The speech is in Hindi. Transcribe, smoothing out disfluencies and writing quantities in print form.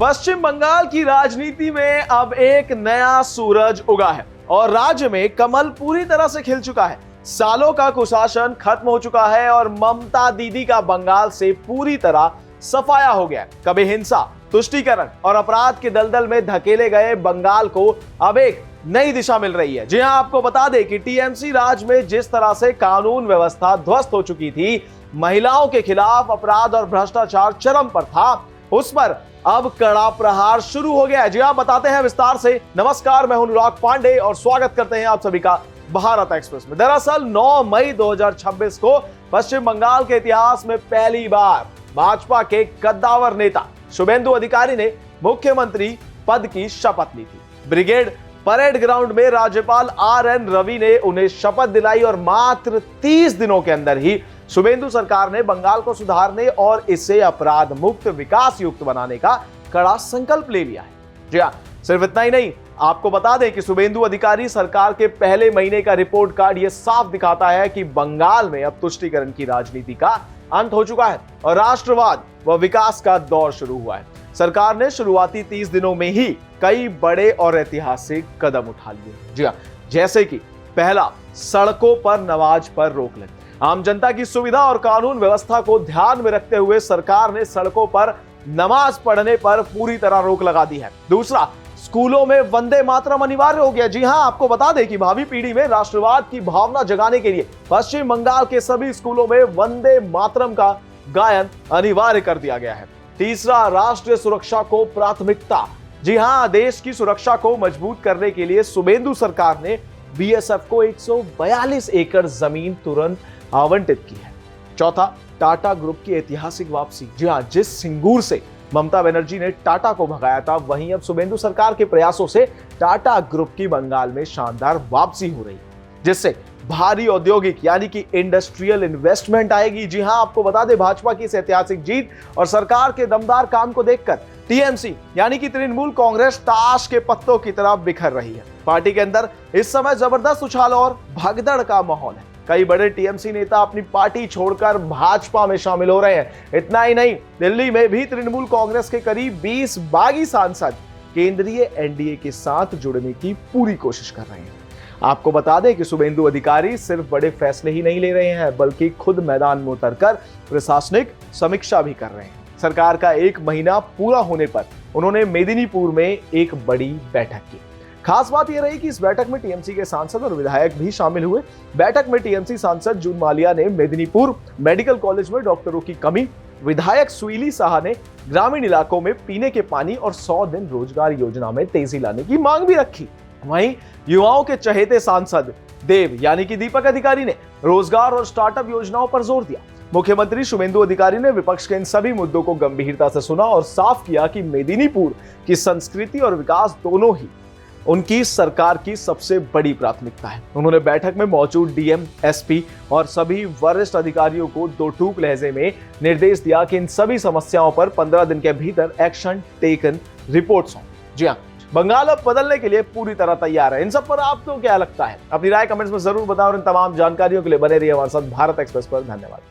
पश्चिम बंगाल की राजनीति में अब एक नया सूरज उगा है और राज्य में कमल पूरी तरह से खिल चुका है। सालों का कुशासन खत्म हो चुका है और ममता दीदी का बंगाल से पूरी तरह सफाया हो गया। कभी हिंसा, तुष्टीकरण और अपराध के दलदल में धकेले गए बंगाल को अब एक नई दिशा मिल रही है। जी हां, आपको बता दें कि टीएमसी राज में जिस तरह से कानून व्यवस्था ध्वस्त हो चुकी थी, महिलाओं के खिलाफ अपराध और भ्रष्टाचार चरम पर था, उस पर अब कड़ा प्रहार शुरू हो गया है। जी हां, बताते हैं विस्तार से। नमस्कार, मैं हूं अनुराग पांडे और स्वागत करते हैं आप सभी का भारत एक्सप्रेस में। दरअसल 9 मई 2026 को पश्चिम बंगाल के इतिहास में पहली बार भाजपा के कद्दावर नेता शुभेंदु अधिकारी ने मुख्यमंत्री पद की शपथ ली थी। ब्रिगेड परेड ग्राउंड में राज्यपाल आर.एन. रवि ने उन्हें शपथ दिलाई और मात्र 30 दिनों के अंदर ही शुभेंदु सरकार ने बंगाल को सुधारने और इसे अपराध मुक्त, विकास युक्त बनाने का कड़ा संकल्प ले लिया है। जी हां, सिर्फ इतना ही नहीं, आपको बता दें कि शुभेंदु अधिकारी सरकार के पहले महीने का रिपोर्ट कार्ड यह साफ दिखाता है कि बंगाल में अब तुष्टीकरण की राजनीति का अंत हो चुका है और राष्ट्रवाद व विकास का दौर शुरू हुआ है। सरकार ने शुरुआती 30 दिनों में ही कई बड़े और ऐतिहासिक कदम उठा लिए। जी हां, जैसे कि पहला, सड़कों पर नमाज पर रोक लगी। आम जनता की सुविधा और कानून व्यवस्था को ध्यान में रखते हुए सरकार ने सड़कों पर नमाज पढ़ने पर पूरी तरह रोक लगा दी है। दूसरा, स्कूलों में वंदे मातरम अनिवार्य हो गया। जी हां, आपको बता दें कि भावी पीढ़ी में राष्ट्रवाद की भावना जगाने के लिए पश्चिम बंगाल के सभी स्कूलों में वंदे मातरम का गायन अनिवार्य कर दिया गया है। तीसरा, राष्ट्रीय सुरक्षा को प्राथमिकता। जी हां, देश की सुरक्षा को मजबूत करने के लिए शुभेंदु सरकार ने बीएसएफ को 142 एकड़ जमीन तुरंत आवंटित की है। चौथा, टाटा ग्रुप की ऐतिहासिक वापसी। जी हां, जिस सिंगूर से ममता बनर्जी ने टाटा को भगाया था, वहीं अब शुभेंदु सरकार के प्रयासों से टाटा ग्रुप की बंगाल में शानदार वापसी हो रही है, जिससे भारी औद्योगिक यानी कि इंडस्ट्रियल इन्वेस्टमेंट आएगी। जी हां, आपको बता दें, भाजपा की इस ऐतिहासिक जीत और सरकार के दमदार काम को देखकर टीएमसी यानी कि तृणमूल कांग्रेस ताश के पत्तों की तरह बिखर रही है। पार्टी के अंदर इस समय जबरदस्त उछाल और भगदड़ का माहौल है। कई बड़े टीएमसी नेता अपनी पार्टी छोड़कर भाजपा में शामिल हो रहे हैं। इतना ही नहीं, दिल्ली में भी तृणमूल कांग्रेस के करीब 20 बागी सांसद केंद्रीय एनडीए के साथ जुड़ने की पूरी कोशिश कर रहे हैं। आपको बता दें कि शुभेंदु अधिकारी सिर्फ बड़े फैसले ही नहीं ले रहे हैं, बल्कि खुद मैदान में उतरकर प्रशासनिक समीक्षा भी कर रहे हैं। सरकार का 1 महीना पूरा होने पर उन्होंने मेदिनीपुर में एक बड़ी बैठक की। खास बात यह रही कि इस बैठक में टीएमसी के सांसद और विधायक भी शामिल हुए। बैठक में टीएमसी सांसद जून मालिया ने मेदिनीपुर मेडिकल कॉलेज में डॉक्टरों की कमी, विधायक सुईली साहा ने ग्रामीण इलाकों में पीने के पानी और 100 दिन रोजगार योजना में तेजी लाने की मांग भी रखी। वहीं युवाओं के चहेते सांसद देव यानी कि दीपक अधिकारी ने रोजगार और स्टार्टअप योजनाओं पर जोर दिया। मुख्यमंत्री शुभेंदु अधिकारी ने विपक्ष के इन सभी मुद्दों को गंभीरता से सुना और साफ किया कि मेदिनीपुर की संस्कृति और विकास दोनों ही उनकी सरकार की सबसे बड़ी प्राथमिकता है। उन्होंने बैठक में मौजूद डीएम, एसपी और सभी वरिष्ठ अधिकारियों को दो टूक लहजे में निर्देश दिया कि इन सभी समस्याओं पर 15 दिन के भीतर एक्शन टेकन रिपोर्ट्स हों। जी हां, बंगाल अब बदलने के लिए पूरी तरह तैयार है। इन सब पर आपको क्या लगता है? अपनी राय कमेंट्स में जरूर बताओ और इन तमाम जानकारियों के लिए बने रहिए हमारे साथ भारत एक्सप्रेस पर। धन्यवाद।